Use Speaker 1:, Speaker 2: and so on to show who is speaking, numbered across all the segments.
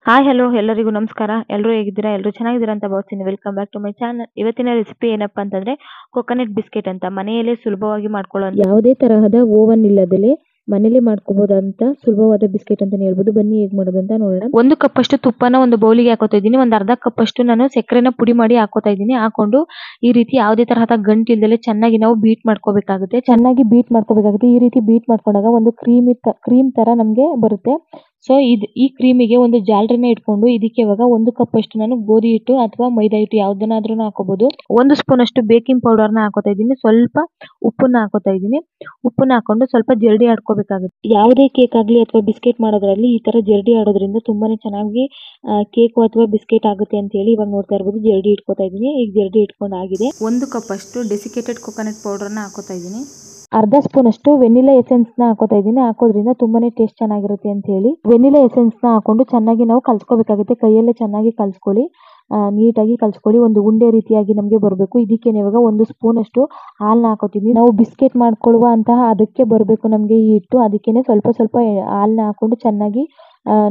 Speaker 1: Hi hello ಎಲ್ಲರಿಗೂ ನಮಸ್ಕಾರ. ಎಲ್ಲರೂ ಹೇಗಿದ್ದೀರಾ? ಎಲ್ಲರೂ ಚೆನ್ನಾಗಿದ್ದೀರಾ ಅಂತ ಭಾವಿಸ್ತೀನಿ. Welcome back to my channel. ಇವತ್ತಿನ ರೆಸಿಪಿ ಏನಪ್ಪಾ ಅಂತಂದ್ರೆ ಕೊಕೊನಟ್ ಬಿಸ್ಕೆಟ್ ಅಂತ. ಮನೆಯಲ್ಲೇ ಸುಲಭವಾಗಿ ಮಾಡ್ಕೊಳ್ಳೋ ಯಾವುದೇ ತರಹದ ಓವನ್ ಇಲ್ಲದಲೇ ಮನೇಲಿ ಮಾಡ್ಕೋಬಹುದಂತ ಸುಲಭವಾದ ಬಿಸ್ಕೆಟ್ ಅಂತಾನೆ ಹೇಳ್ಬೋದು. ಬನ್ನಿ ಹೇಗೆ ಮಾಡೋದು ಅಂತ ನೋಡೋಣ. 1 ಕಪ್ ಅಷ್ಟು ತುಪ್ಪನ ಒಂದು ಬೌಲಿಗೆ ಹಾಕೋತಾ ಇದ್ದೀನಿ. ಒಂದು ಅರ್ಧ ಕಪ್ ಅಷ್ಟು ನಾನು ಸಕ್ಕರೆನ ಪುಡಿ ಮಾಡಿ ಹಾಕೋತಾ ಇದ್ದೀನಿ. ಹಾಕೊಂಡು ಈ ರೀತಿ ಯಾವುದೇ ತರಹದ ಗಂಟು ಇಲ್ದಲೆ ಚೆನ್ನಾಗಿ ನಾವು ಬೀಟ್ ಮಾಡ್ಕೋಬೇಕಾಗುತ್ತೆ. ಈ ರೀತಿ ಬೀಟ್ ಮಾಡ್ಕೊಂಡಾಗ ಒಂದು ಕ್ರೀಮ್ ತರ ನಮಗೆ ಬರುತ್ತೆ. ಸೊ ಈ ಕ್ರೀಮಿಗೆ ಒಂದು ಜಾಲರಿನ ಇಟ್ಕೊಂಡು ಇದಕ್ಕೆ ಇವಾಗ 1 ಕಪ್ ಅಷ್ಟು ನಾನು ಗೋಧಿ ಹಿಟ್ಟು ಅಥವಾ ಮೈದಾ ಹಿಟ್ಟು ಯಾವುದನ್ನಾದ್ರೂ ಹಾಕೋಬಹುದು. 1 ಸ್ಪೂನ್ ಅಷ್ಟು ಬೇಕಿಂಗ್ ಪೌಡರ್ನ ಹಾಕೋತಾ ಇದ್ದೀನಿ. ಸ್ವಲ್ಪ ಉಪ್ಪನ್ನ ಹಾಕೋತಾ ಇದ್ದೀನಿ. ಉಪ್ಪನ್ನ ಹಾಕೊಂಡು ಸ್ವಲ್ಪ ಜರಡಿ ಆಡ್ಕೋಬೇಕಾಗುತ್ತೆ. ಯಾವುದೇ ಕೇಕ್ ಆಗಲಿ ಅಥವಾ ಬಿಸ್ಕೆಟ್ ಮಾಡೋದ್ರಲ್ಲಿ ಈ ತರ ಜರಡಿ ಆಡೋದ್ರಿಂದ ತುಂಬಾನೇ ಚೆನ್ನಾಗಿ ಕೇಕ್ ಅಥವಾ ಬಿಸ್ಕೆಟ್ ಆಗುತ್ತೆ ಅಂತ ಹೇಳಿ ಇವಾಗ ನೋಡ್ತಾ ಇರಬಹುದು. ಜರಡಿ ಇಟ್ಕೋತಾ ಇದ್ದೀನಿ. ಈಗ ಜರಡಿ ಇಟ್ಕೊಂಡು ಆಗಿದೆ. 1 ಕಪ್ ಅಷ್ಟು ಡೆಸಿಕೇಟೆಡ್ ಕೊಕೊನಟ್ ಪೌಡರ್ನ ಹಾಕೋತಾ ಇದ್ದೀನಿ. ಅರ್ಧ ಸ್ಪೂನ್ ಅಷ್ಟು ವೆನಿಲಾ ಎಸೆನ್ಸ್ ನ ಹಾಕೋತಾ ಇದ್ದೀನಿ. ಹಾಕೋದ್ರಿಂದ ತುಂಬಾನೇ ಟೇಸ್ಟ್ ಚೆನ್ನಾಗಿರುತ್ತೆ ಅಂತ ಹೇಳಿ ವೆನಿಲಾ ಎಸೆನ್ಸ್ ನ ಹಾಕೊಂಡು ಚೆನ್ನಾಗಿ ನಾವು ಕಲ್ಸ್ಕೋಬೇಕಾಗುತ್ತೆ. ಕೈಯಲ್ಲೇ ಚೆನ್ನಾಗಿ ಕಲ್ಸ್ಕೊಳ್ಳಿ. ನೀಟಾಗಿ ಕಲ್ಸ್ಕೊಳ್ಳಿ. ಒಂದು ಉಂಡೆ ರೀತಿಯಾಗಿ ನಮಗೆ ಬರಬೇಕು. ಇದಕ್ಕೆ ಇವಾಗ 1 ಸ್ಪೂನ್ ಅಷ್ಟು ಹಾಲನ್ನ ಹಾಕೋತಿದ್ವಿ. ನಾವು ಬಿಸ್ಕೆಟ್ ಮಾಡ್ಕೊಳ್ಳುವ ಅಂತಹ ಅದಕ್ಕೆ ಬರಬೇಕು ನಮಗೆ ಈ ಹಿಟ್ಟು. ಅದಕ್ಕೇನೆ ಸ್ವಲ್ಪ ಸ್ವಲ್ಪ ಹಾಲನ್ನ ಹಾಕೊಂಡು ಚೆನ್ನಾಗಿ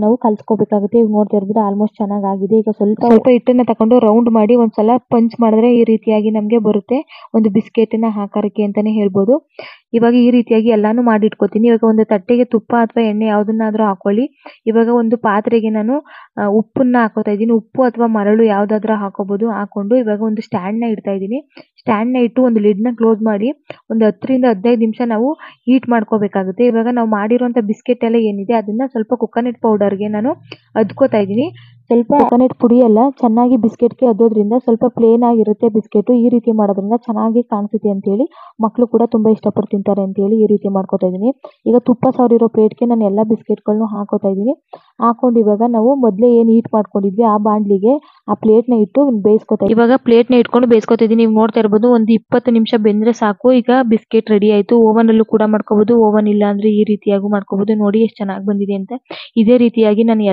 Speaker 1: ನಾವು ಕಲ್ಸ್ಕೋಬೇಕಾಗುತ್ತೆ. ಈಗ ನೋಡ್ತಾ ಇರ್ಬೋದು ಆಲ್ಮೋಸ್ಟ್ ಚೆನ್ನಾಗಿ ಆಗಿದೆ. ಈಗ ಸ್ವಲ್ಪ ಹಿಟ್ಟನ್ನ ತಕೊಂಡು ರೌಂಡ್ ಮಾಡಿ ಒಂದ್ಸಲ ಪಂಚ್ ಮಾಡಿದ್ರೆ ಈ ರೀತಿಯಾಗಿ ನಮಗೆ ಬರುತ್ತೆ. ಒಂದು ಬಿಸ್ಕೆಟಿನ ಆಕಾರಕ್ಕೆ ಅಂತಾನೆ ಹೇಳ್ಬೋದು. ಇವಾಗ ಈ ರೀತಿಯಾಗಿ ಎಲ್ಲಾನು ಮಾಡಿ ಇಟ್ಕೋತೀನಿ. ಇವಾಗ ಒಂದು ತಟ್ಟೆಗೆ ತುಪ್ಪ ಅಥವಾ ಎಣ್ಣೆ ಯಾವುದನ್ನಾದ್ರೂ ಹಾಕೊಳ್ಳಿ. ಇವಾಗ ಒಂದು ಪಾತ್ರೆಗೆ ನಾನು ಉಪ್ಪನ್ನ ಹಾಕೋತಾ ಇದ್ದೀನಿ. ಉಪ್ಪು ಅಥವಾ ಮರಳು ಯಾವುದಾದ್ರೂ ಹಾಕೋಬಹುದು. ಹಾಕೊಂಡು ಇವಾಗ ಒಂದು ಸ್ಟ್ಯಾಂಡ್ ನ ಇಡ್ತಾ ಇದ್ದೀನಿ. ಸ್ಟ್ಯಾಂಡ್ ನ ಇಟ್ಟು ಒಂದು ಲಿಡ್ ನ ಕ್ಲೋಸ್ ಮಾಡಿ ಒಂದು 10 ರಿಂದ 15 ನಿಮಿಷ ನಾವು ಹೀಟ್ ಮಾಡ್ಕೋಬೇಕಾಗುತ್ತೆ. ಇವಾಗ ನಾವು ಮಾಡಿರುವಂತ ಬಿಸ್ಕೆಟ್ ಎಲ್ಲ ಏನಿದೆ ಅದನ್ನ ಸ್ವಲ್ಪ ಕೊಕೊನಟ್ ಪೌಡರ್ಗೆ ನಾನು ಅದ್ಕೋತಾ ಇದ್ದೀನಿ. ಸ್ವಲ್ಪ ಕೊಕೊನಟ್ ಪುಡಿ ಎಲ್ಲ ಚೆನ್ನಾಗಿ ಬಿಸ್ಕೆಟ್ಗೆ ಅದ್ದೋದ್ರಿಂದ ಸ್ವಲ್ಪ ಪ್ಲೇನ್ ಆಗಿರುತ್ತೆ ಬಿಸ್ಕೆಟ್. ಈ ರೀತಿ ಮಾಡೋದ್ರಿಂದ ಚೆನ್ನಾಗಿ ಕಾಣಿಸುತ್ತೆ ಅಂತ ಹೇಳಿ ಮಕ್ಕಳು ಕೂಡ ತುಂಬಾ ಇಷ್ಟಪಟ್ಟು ತಿಂತಾರೆ ಅಂತ ಹೇಳಿ ಈ ರೀತಿ ಮಾಡ್ಕೋತಾ ಇದ್ದೀನಿ. ಈಗ ತುಪ್ಪ ಸವರಿರೋ ಪ್ಲೇಟ್ಗೆ ನಾನು ಎಲ್ಲಾ ಬಿಸ್ಕೆಟ್ಗಳನ್ನು ಹಾಕೋತಾ ಇದ್ದೀನಿ. ಹಾಕೊಂಡು ಇವಾಗ ನಾವು ಮೊದಲೇ ಏನು ಹೀಟ್ ಮಾಡ್ಕೊಂಡಿದ್ವಿ ಆ ಬಾಂಡ್ಲಿಗೆ ಆ ಪ್ಲೇಟ್ ನ ಇಟ್ಟು ಬೇಯಿಸ್ಕೊತಾ ಇದ್ದೀನಿ. ಇವಾಗ ಪ್ಲೇಟ್ ನ ಇಟ್ಕೊಂಡು ಬೇಯಿಸ್ಕೊತಾ ಇದ್ದೀನಿ. ನೀವು ನೋಡ್ತಾ ಇರಬಹುದು ಒಂದು 20 ನಿಮಿಷ ಬೆಂದ್ರೆ ಸಾಕು. ಈಗ ಬಿಸ್ಕೆಟ್ ರೆಡಿ ಆಯ್ತು. ಓವನ್ ಅಲ್ಲೂ ಕೂಡ ಮಾಡ್ಕೋಬಹುದು. ಓವನ್ ಇಲ್ಲ ಅಂದ್ರೆ ಈ ರೀತಿಯಾಗಿ ಮಾಡ್ಕೋಬಹುದು. ನೋಡಿ ಎಷ್ಟು ಚೆನ್ನಾಗಿ ಬಂದಿದೆ ಅಂತ. ಇದೇ ರೀತಿಯಾಗಿ ನಾನು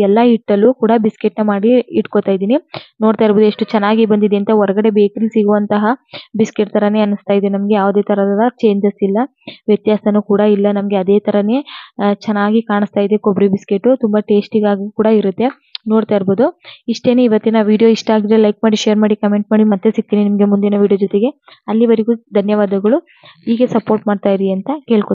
Speaker 1: ಎಲ್ಲಾ ಹಿಟ್ಟಲ್ಲೂ ಕೂಡ ಬಿಸ್ಕೆಟ್ ನ ಮಾಡಿ ಇಟ್ಕೋತಾ ಇದ್ದೀನಿ. ನೋಡ್ತಾ ಇರಬಹುದು ಎಷ್ಟು ಚೆನ್ನಾಗಿ ಬಂದಿದೆ ಅಂತ. ಹೊರಗಡೆ ಬೇಕರಿ ಸಿಗುವಂತಹ ಬಿಸ್ಕೆಟ್ ತರಾನೇ ಅನಿಸ್ತಾ ಇದೆ ನಮ್ಗೆ. ಯಾವುದೇ ತರಹದ ಚೇಂಜಸ್ ಇಲ್ಲ, ವ್ಯತ್ಯಾಸನೂ ಕೂಡ ಇಲ್ಲ. ನಮ್ಗೆ ಅದೇ ತರಾನೇ ಚೆನ್ನಾಗಿ ಕಾಣಿಸ್ತಾ ಇದೆ ಕೊಬ್ಬರಿ ಬಿಸ್ಕೆಟ್. ತುಂಬಾ ಟೇಸ್ಟಿಗಾಗಿ ಕೂಡ ಇರುತ್ತೆ. ನೋಡ್ತಾ ಇರಬಹುದು. ಇಷ್ಟೇನೆ ಇವತ್ತಿನ ವಿಡಿಯೋ. ಇಷ್ಟ ಆಗಿದ್ರೆ ಲೈಕ್ ಮಾಡಿ, ಶೇರ್ ಮಾಡಿ, ಕಮೆಂಟ್ ಮಾಡಿ. ಮತ್ತೆ ಸಿಗ್ತೀನಿ ನಿಮ್ಗೆ ಮುಂದಿನ ವಿಡಿಯೋ ಜೊತೆಗೆ. ಅಲ್ಲಿವರೆಗೂ ಧನ್ಯವಾದಗಳು. ಹೀಗೆ ಸಪೋರ್ಟ್ ಮಾಡ್ತಾ ಇರಿ ಅಂತ ಕೇಳ್ಕೊತೀನಿ.